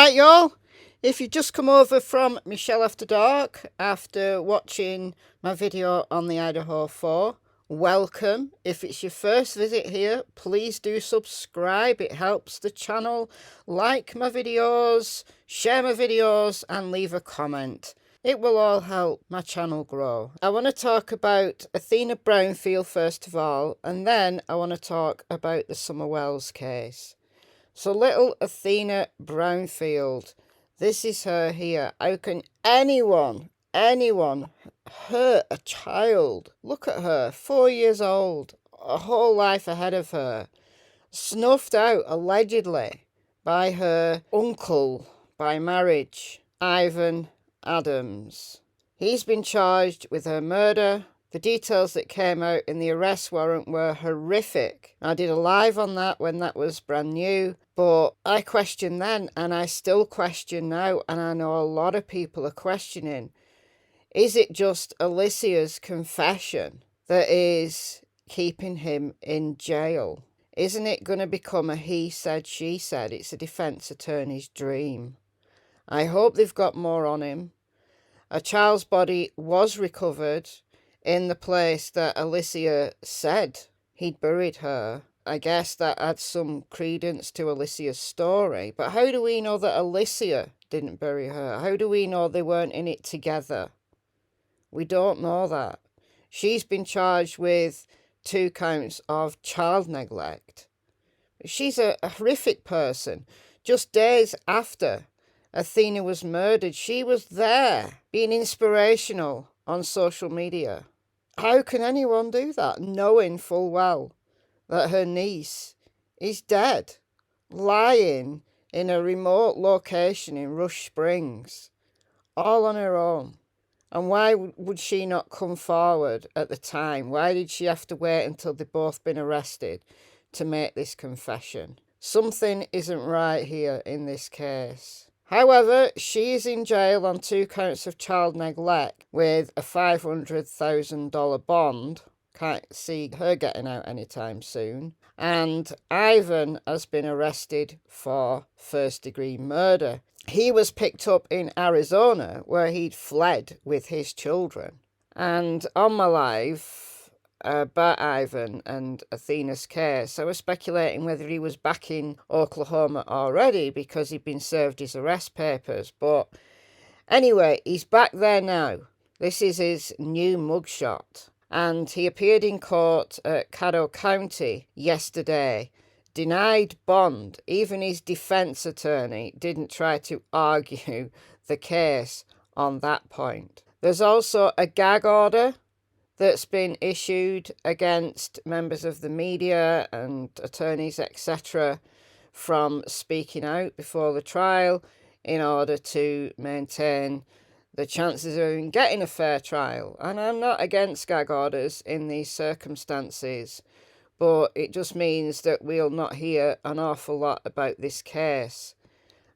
Right, y'all, if you just come over from MichelleAfterDark after watching my video on the Idaho 4, welcome. If it's your first visit here, please do subscribe. It helps the channel. Like my videos, share my videos, and leave a comment. It will all help my channel grow. I want to talk about Athena Brownfield first of all, and then I want to talk about the Summer Wells case. So little Athena Brownfield, this is her here. How can anyone hurt a child? Look at her, 4 years old, a whole life ahead of her, snuffed out allegedly by her uncle by marriage, Ivon Adams. He's been charged with her murder. The details that came out in the arrest warrant were horrific. I did a live on that when that was brand new, but I questioned then and I still question now, and I know a lot of people are questioning. Is it just Alicia's confession that is keeping him in jail? Isn't it going to become a he said, she said? It's a defense attorney's dream. I hope they've got more on him. A child's body was recovered in the place that Alicia said he'd buried her. I guess that adds some credence to Alicia's story. But how do we know that Alicia didn't bury her? How do we know they weren't in it together? We don't know that. She's been charged with 2 counts of child neglect. She's a horrific person. Just days after Athena was murdered, she was there being inspirational on social media. How can anyone do that, knowing full well that her niece is dead, lying in a remote location in Rush Springs, all on her own? And why would she not come forward at the time? Why did she have to wait until they'd both been arrested to make this confession? Something isn't right here in this case. However, she is in jail on 2 counts of child neglect with a $500,000 bond. Can't see her getting out anytime soon. And Ivon has been arrested for first-degree murder. He was picked up in Arizona where he'd fled with his children. And on my live about Ivon and Athena's case, I was speculating whether he was back in Oklahoma already because he'd been served his arrest papers. But anyway, he's back there now. This is his new mugshot. And he appeared in court at Caddo County yesterday, denied bond. Even his defense attorney didn't try to argue the case on that point. There's also a gag order that's been issued against members of the media and attorneys, etc., from speaking out before the trial in order to maintain the chances of getting a fair trial. And I'm not against gag orders in these circumstances, but it just means that we'll not hear an awful lot about this case.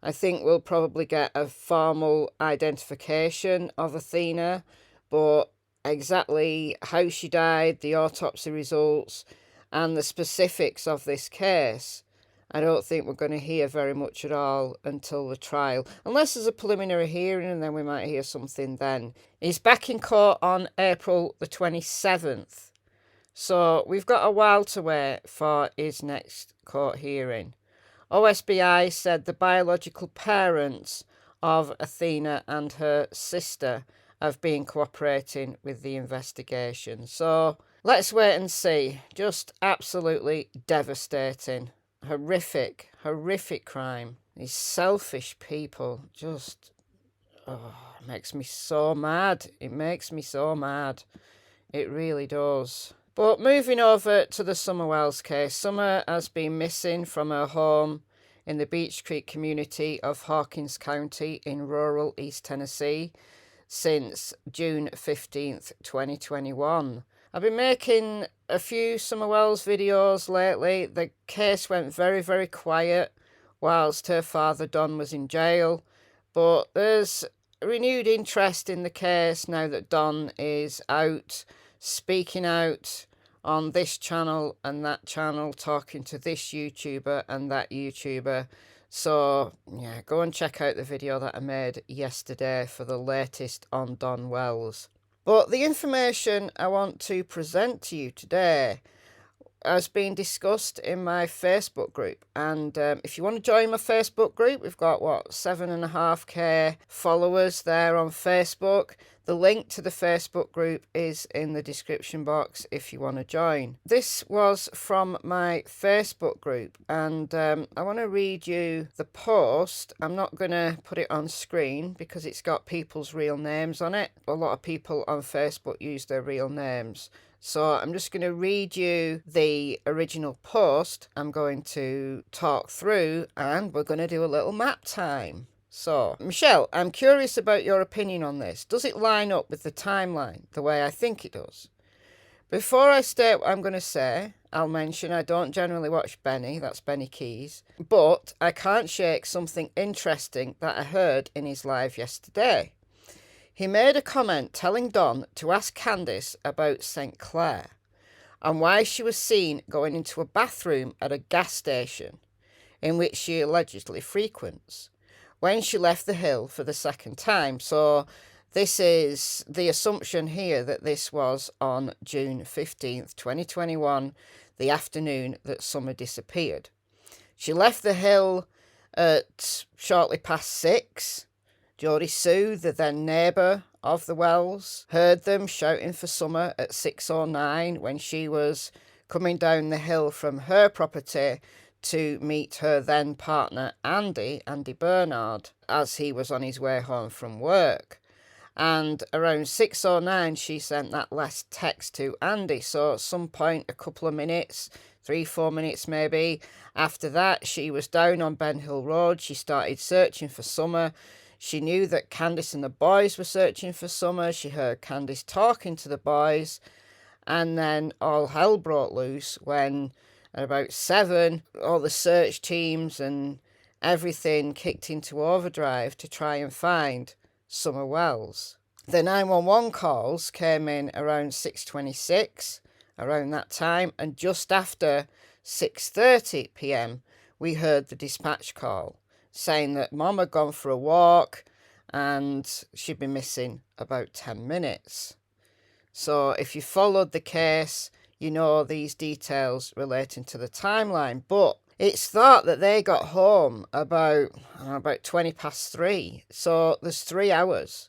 I think we'll probably get a formal identification of Athena, but exactly how she died, the autopsy results, and the specifics of this case, I don't think we're going to hear very much at all until the trial. Unless there's a preliminary hearing, and then we might hear something then. He's back in court on April the 27th. So we've got a while to wait for his next court hearing. OSBI said the biological parents of Athena and her sister have been cooperating with the investigation. So let's wait and see. Just absolutely devastating. Horrific crime. These selfish people just, it makes me so mad. It makes me so mad. It really does. But moving over to the Summer Wells case, Summer has been missing from her home in the Beech Creek community of Hawkins County in rural East Tennessee since June 15th, 2021. I've been making a few Summer Wells videos lately. The case went very, very quiet whilst her father Don was in jail, but there's renewed interest in the case now that Don is out, speaking out on this channel and that channel, talking to this YouTuber and that YouTuber. So yeah, go and check out the video that I made yesterday for the latest on Don Wells. But the information I want to present to you today has been discussed in my Facebook group, and if you want to join my Facebook group, we've got 7.5k followers there on Facebook. The link to the Facebook group is in the description box if you want to join. This was from my Facebook group, and I want to read you the post. I'm not going to put it on screen because it's got people's real names on it. A lot of people on Facebook use their real names. So I'm just going to read you the original post. I'm going to talk through, and we're going to do a little map time. So, Michelle, I'm curious about your opinion on this. Does it line up with the timeline the way I think it does? Before I state what I'm going to say, I'll mention I don't generally watch Benny, that's Benny Keyz, but I can't shake something interesting that I heard in his live yesterday. He made a comment telling Don to ask Candus about St. Clair and why she was seen going into a bathroom at a gas station in which she allegedly frequents when she left the hill for the second time. So this is the assumption here that this was on June 15th, 2021, the afternoon that Summer disappeared. She left the hill at shortly past 6. Jodie Sue, the then neighbour of the Wells, heard them shouting for Summer at 6:09 when she was coming down the hill from her property to meet her then partner Andy Bernard, as he was on his way home from work. And around 6:09 she sent that last text to Andy. So at some point, a couple of minutes, 3-4 minutes maybe, after that, she was down on Ben Hill Road. She started searching for Summer. She knew that Candus and the boys were searching for Summer. She heard Candus talking to the boys. And then all hell broke loose when at about 7, all the search teams and everything kicked into overdrive to try and find Summer Wells. The 911 calls came in around 6:26, around that time, and just after 6:30 p.m. we heard the dispatch call saying that Mom had gone for a walk and she'd been missing about 10 minutes. So if you followed the case, you know these details relating to the timeline. But it's thought that they got home about 20 past 3. So there's 3 hours.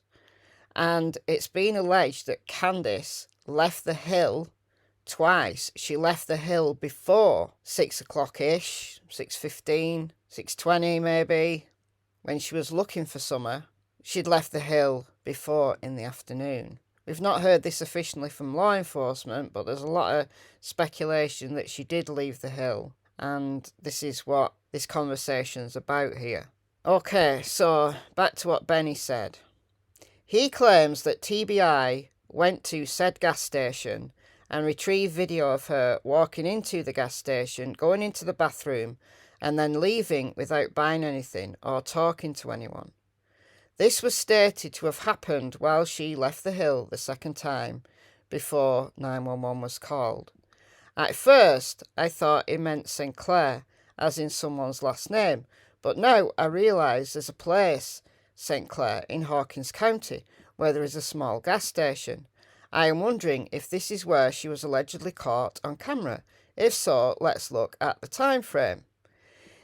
And it's been alleged that Candus left the hill twice. She left the hill before 6 o'clock-ish, 6:15, 6:20 maybe, when she was looking for Summer. She'd left the hill before in the afternoon. We've not heard this officially from law enforcement, but there's a lot of speculation that she did leave the hill. And this is what this conversation's about here. Okay, so back to what Benny said. He claims that TBI went to said gas station and retrieved video of her walking into the gas station, going into the bathroom, and then leaving without buying anything or talking to anyone. This was stated to have happened while she left the hill the second time before 911 was called. At first, I thought it meant St. Clair, as in someone's last name, but now I realise there's a place, St. Clair, in Hawkins County, where there is a small gas station. I am wondering if this is where she was allegedly caught on camera. If so, let's look at the time frame.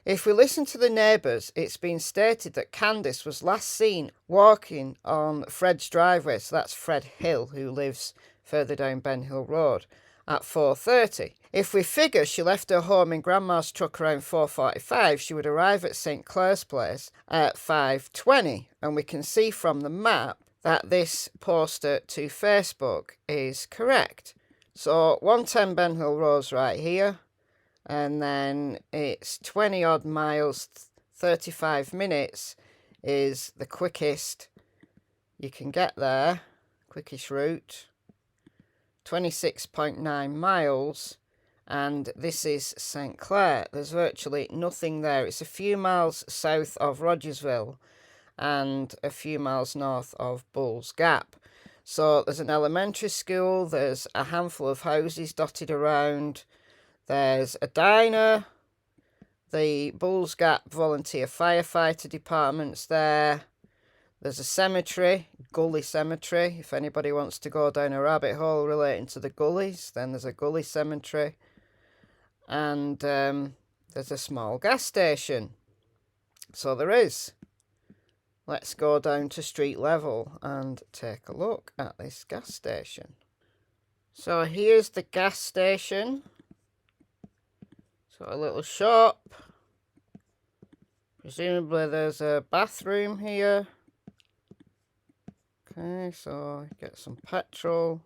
If we listen to the neighbours, it's been stated that Candus was last seen walking on Fred's driveway, so that's Fred Hill, who lives further down Ben Hill Road, at 4:30. If we figure she left her home in Grandma's truck around 4:45, she would arrive at St. Clair's place at 5:20. And we can see from the map that this poster to Facebook is correct. So 110 Ben Hill Road's right here. And then it's 20 odd miles, 35 minutes is the quickest you can get there, quickest route, 26.9 miles, and this is St. Clair. There's virtually nothing there. It's a few miles south of Rogersville and a few miles north of Bulls Gap. So there's an elementary school, there's a handful of houses dotted around. There's a diner, the Bulls Gap Volunteer Firefighter Department's there. There's a cemetery, Gully Cemetery. If anybody wants to go down a rabbit hole relating to the gullies, then there's a Gully Cemetery. And there's a small gas station. So there is. Let's go down to street level and take a look at this gas station. So here's the gas station. So a little shop. Presumably there's a bathroom here. Okay, so get some petrol.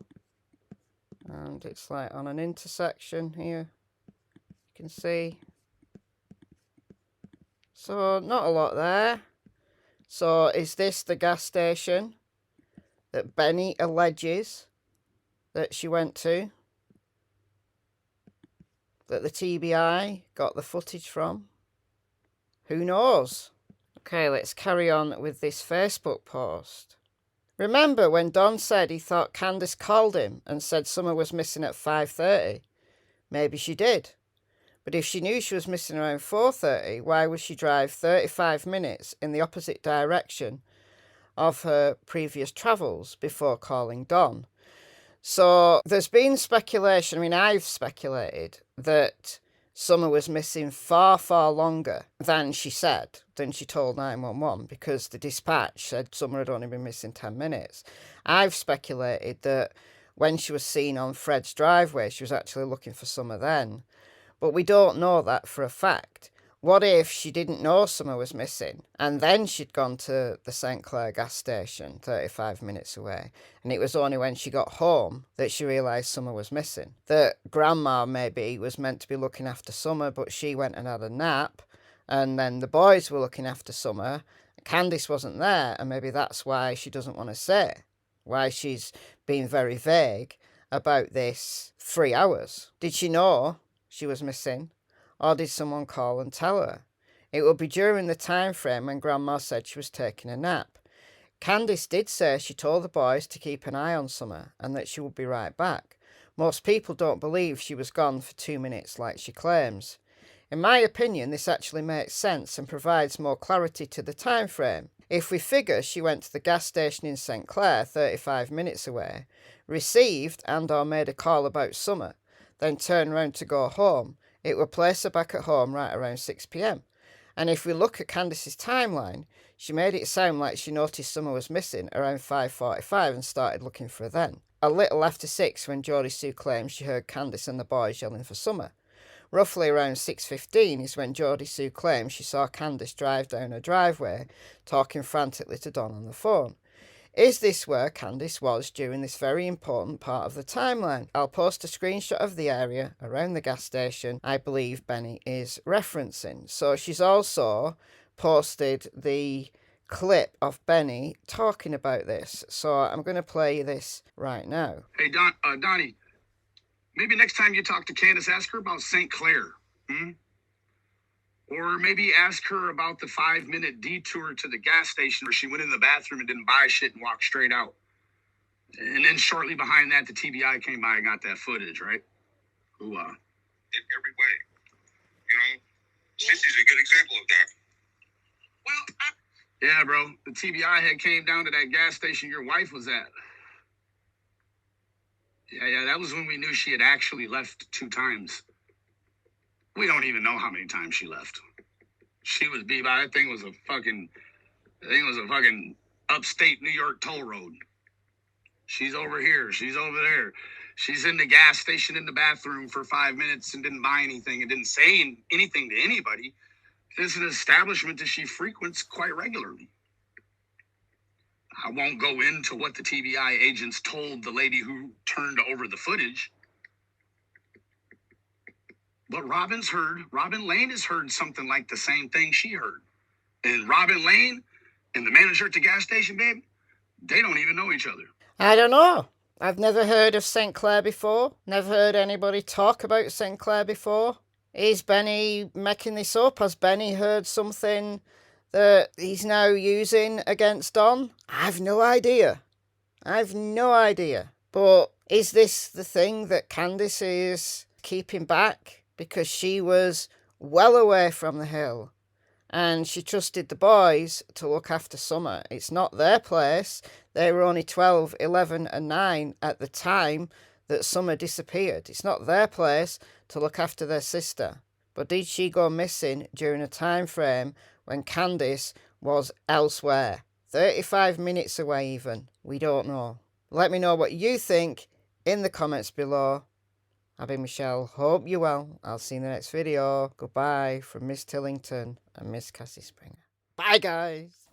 And it's like on an intersection here. You can see. So not a lot there. So is this the gas station that Benny alleges that she went to? That the TBI got the footage from? Who knows? Okay, let's carry on with this Facebook post. Remember when Don said he thought Candus called him and said Summer was missing at 5:30? Maybe she did. But if she knew she was missing around 4:30, why would she drive 35 minutes in the opposite direction of her previous travels before calling Don? So there's been speculation, I mean I've speculated, that Summer was missing far, far longer than she said, than she told 911, because the dispatch said Summer had only been missing 10 minutes. I've speculated that when she was seen on Fred's driveway, she was actually looking for Summer then. But we don't know that for a fact. What if she didn't know Summer was missing and then she'd gone to the St. Clair gas station 35 minutes away, and it was only when she got home that she realised Summer was missing? That Grandma maybe was meant to be looking after Summer, but she went and had a nap, and then the boys were looking after Summer. Candus wasn't there, and maybe that's why she doesn't want to say, why she's being very vague about this 3 hours. Did she know she was missing, or did someone call and tell her? It would be during the time frame when Grandma said she was taking a nap. Candus did say she told the boys to keep an eye on Summer and that she would be right back. Most people don't believe she was gone for 2 minutes like she claims. In my opinion, this actually makes sense and provides more clarity to the time frame. If we figure she went to the gas station in St. Clair 35 minutes away, received and or made a call about Summer, then turned round to go home, it would place her back at home right around 6 p.m. And if we look at Candus's timeline, she made it sound like she noticed Summer was missing around 5:45 and started looking for her then. A little after 6 when Geordie Sue claims she heard Candus and the boys yelling for Summer. Roughly around 6:15 is when Geordie Sue claims she saw Candus drive down her driveway, talking frantically to Don on the phone. Is this where Candus was during this very important part of the timeline? I'll post a screenshot of the area around the gas station I believe Benny is referencing. So she's also posted the clip of Benny talking about this. So I'm going to play this right now. Hey, Donnie, maybe next time you talk to Candus, ask her about St. Clair. Or maybe ask her about the 5-minute detour to the gas station where she went in the bathroom and didn't buy shit and walked straight out. And then shortly behind that, the TBI came by and got that footage, right? Who, in every way. You know, Sissy's a good example of that. Well, yeah, bro. The TBI had came down to that gas station your wife was at. Yeah, that was when we knew she had actually left 2 times. We don't even know how many times she left. She was by. That thing was a fucking upstate New York toll road. She's over here. She's over there. She's in the gas station in the bathroom for 5 minutes and didn't buy anything and didn't say anything to anybody. This is an establishment that she frequents quite regularly. I won't go into what the TBI agents told the lady who turned over the footage. But Robin Lane has heard something like the same thing she heard. And Robin Lane and the manager at the gas station, babe, they don't even know each other. I don't know. I've never heard of St. Clair before. Never heard anybody talk about St. Clair before. Is Benny making this up? Has Benny heard something that he's now using against Don? I've no idea. But is this the thing that Candus is keeping back? Because she was well away from the hill. And she trusted the boys to look after Summer. It's not their place. They were only 12, 11 and 9 at the time that Summer disappeared. It's not their place to look after their sister. But did she go missing during a time frame when Candus was elsewhere? 35 minutes away even. We don't know. Let me know what you think in the comments below. I've been Michelle. Hope you're well. I'll see you in the next video. Goodbye from Miss Tillington and Miss Cassie Springer. Bye, guys.